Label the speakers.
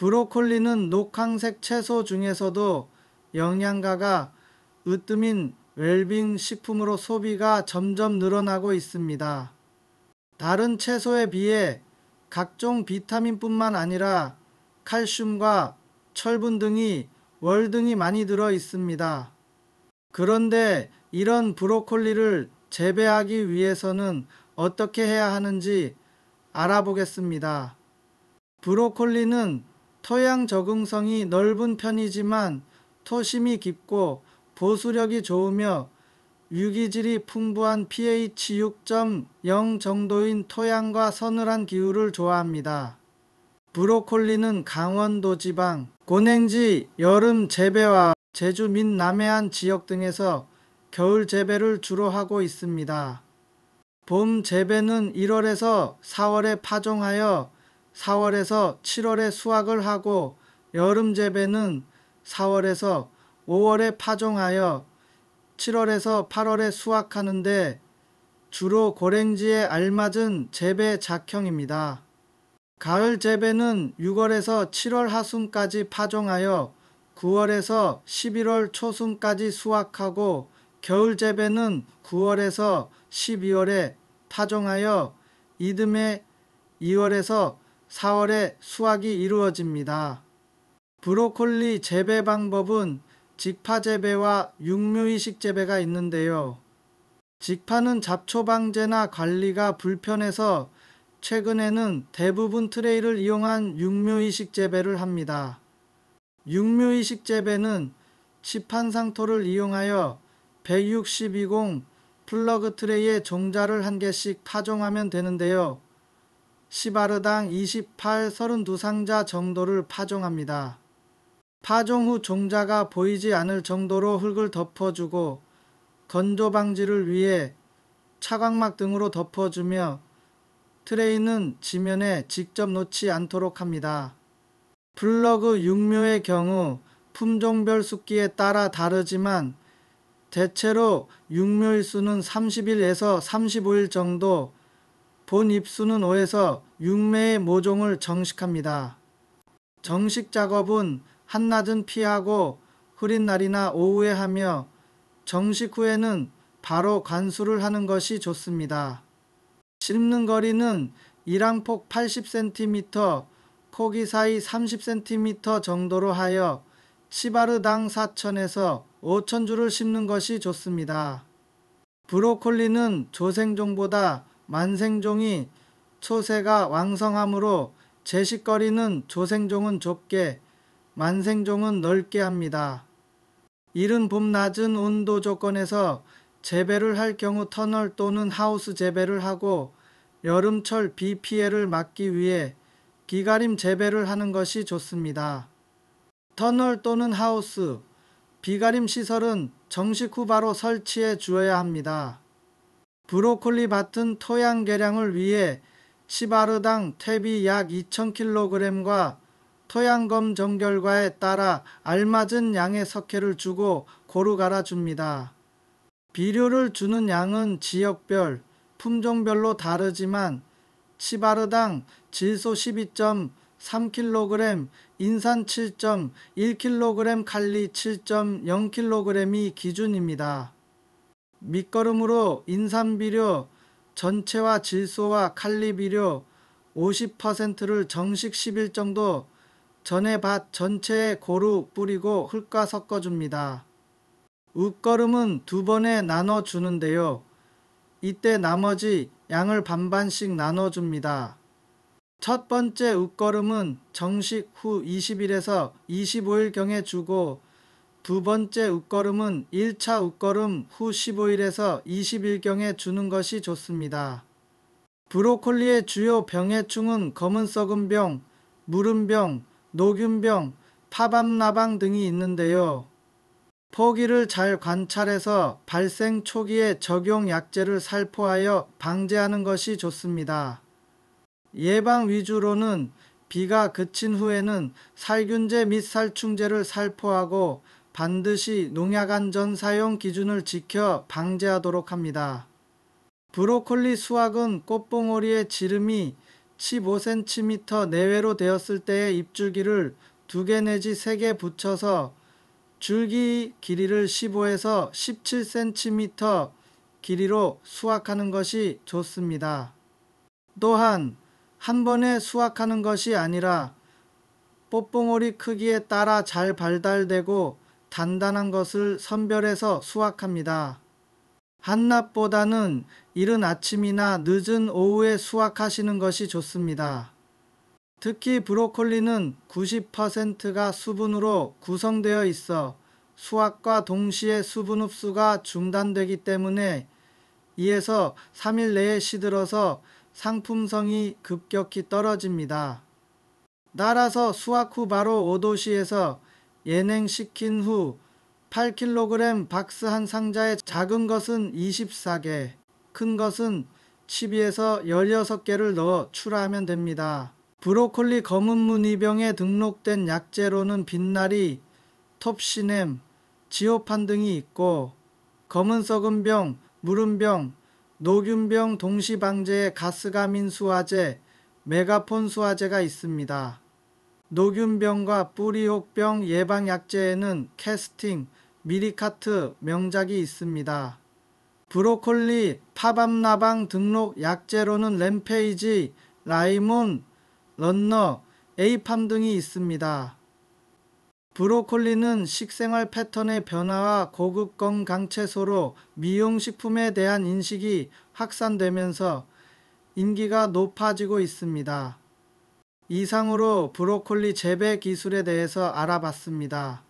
Speaker 1: 브로콜리는 녹황색 채소 중에서도 영양가가 으뜸인 웰빙 식품으로 소비가 점점 늘어나고 있습니다. 다른 채소에 비해 각종 비타민뿐만 아니라 칼슘과 철분 등이 월등히 많이 들어 있습니다. 그런데 이런 브로콜리를 재배하기 위해서는 어떻게 해야 하는지 알아보겠습니다. 브로콜리는 토양 적응성이 넓은 편이지만 토심이 깊고 보수력이 좋으며 유기질이 풍부한 pH 6.0 정도인 토양과 서늘한 기후를 좋아합니다. 브로콜리는 강원도 지방, 고냉지, 여름 재배와 제주 및 남해안 지역 등에서 겨울 재배를 주로 하고 있습니다. 봄 재배는 1월에서 4월에 파종하여 4월에서 7월에 수확을 하고 여름 재배는 4월에서 5월에 파종하여 7월에서 8월에 수확하는데 주로 고랭지에 알맞은 재배 작형입니다. 가을 재배는 6월에서 7월 하순까지 파종하여 9월에서 11월 초순까지 수확하고 겨울 재배는 9월에서 12월에 파종하여 이듬해 2월에서 4월에 수확이 이루어집니다. 브로콜리 재배 방법은 직파 재배와 육묘이식 재배가 있는데요. 직파는 잡초 방제나 관리가 불편해서 최근에는 대부분 트레이를 이용한 육묘이식 재배를 합니다. 육묘이식 재배는 시판상토를 이용하여 160-20 플러그 트레이에 종자를 한 개씩 파종하면 되는데요. 시바르당 28, 32상자 정도를 파종합니다. 파종 후 종자가 보이지 않을 정도로 흙을 덮어주고 건조 방지를 위해 차광막 등으로 덮어주며 트레이는 지면에 직접 놓지 않도록 합니다. 플러그 육묘의 경우 품종별 숫기에 따라 다르지만 대체로 육묘일 수는 30일에서 35일 정도, 본 잎수는 5에서 6매의 모종을 정식합니다. 정식 작업은 한낮은 피하고 흐린 날이나 오후에 하며 정식 후에는 바로 관수를 하는 것이 좋습니다. 심는 거리는 일항폭 80cm, 포기 사이 30cm 정도로 하여 시바르당 4,000에서 5,000주를 심는 것이 좋습니다. 브로콜리는 조생종보다 만생종이 초세가 왕성하므로 제식거리는 조생종은 좁게, 만생종은 넓게 합니다. 이른 봄 낮은 온도 조건에서 재배를 할 경우 터널 또는 하우스 재배를 하고 여름철 비 피해를 막기 위해 비가림 재배를 하는 것이 좋습니다. 터널 또는 하우스, 비가림 시설은 정식 후 바로 설치해 주어야 합니다. 브로콜리 밭은 토양 개량을 위해 시바르당 퇴비 약 2000kg과 토양검 정결과에 따라 알맞은 양의 석회를 주고 고루 갈아줍니다. 비료를 주는 양은 지역별, 품종별로 다르지만 시바르당 질소 12.3kg, 인산 7.1kg, 칼리 7.0kg이 기준입니다. 밑거름으로 인산비료 전체와 질소와 칼리비료 50%를 정식 10일 정도 전에 밭 전체에 고루 뿌리고 흙과 섞어줍니다. 웃거름은 2번에 나눠주는데요. 이때 나머지 양을 반반씩 나눠줍니다. 첫 번째 웃거름은 정식 후 20일에서 25일경에 주고 두 번째 웃거름은 1차 웃거름 후 15일에서 20일경에 주는 것이 좋습니다. 브로콜리의 주요 병해충은 검은 썩은병, 무름병, 녹균병, 파밤나방 등이 있는데요. 포기를 잘 관찰해서 발생 초기에 적용 약제를 살포하여 방제하는 것이 좋습니다. 예방 위주로는 비가 그친 후에는 살균제 및 살충제를 살포하고 반드시 농약안전 사용 기준을 지켜 방제하도록 합니다. 브로콜리 수확은 꽃봉오리의 지름이 15cm 내외로 되었을 때의 잎줄기를 2개 내지 3개 붙여서 줄기 길이를 15에서 17cm 길이로 수확하는 것이 좋습니다. 또한 한 번에 수확하는 것이 아니라 꽃봉오리 크기에 따라 잘 발달되고 단단한 것을 선별해서 수확합니다. 한낮보다는 이른 아침이나 늦은 오후에 수확하시는 것이 좋습니다. 특히 브로콜리는 90%가 수분으로 구성되어 있어 수확과 동시에 수분 흡수가 중단되기 때문에 2에서 3일 내에 시들어서 상품성이 급격히 떨어집니다. 따라서 수확 후 바로 5도씨에서 예냉시킨 후 8kg 박스 한 상자에 작은 것은 24개, 큰 것은 12에서 16개를 넣어 출하하면 됩니다. 브로콜리 검은 무늬병에 등록된 약재로는 빛나리, 톱시넴, 지오판 등이 있고 검은 썩은 병, 무름병, 녹균병 동시방제의 가스가민 수화제, 메가폰 수화제가 있습니다. 녹균병과 뿌리혹병 예방약제에는 캐스팅, 미리카트 명작이 있습니다. 브로콜리, 파밤나방 등록 약재로는 램페이지, 라이몬, 런너, 에이팜 등이 있습니다. 브로콜리는 식생활 패턴의 변화와 고급 건강채소로 미용식품에 대한 인식이 확산되면서 인기가 높아지고 있습니다. 이상으로 브로콜리 재배 기술에 대해서 알아봤습니다.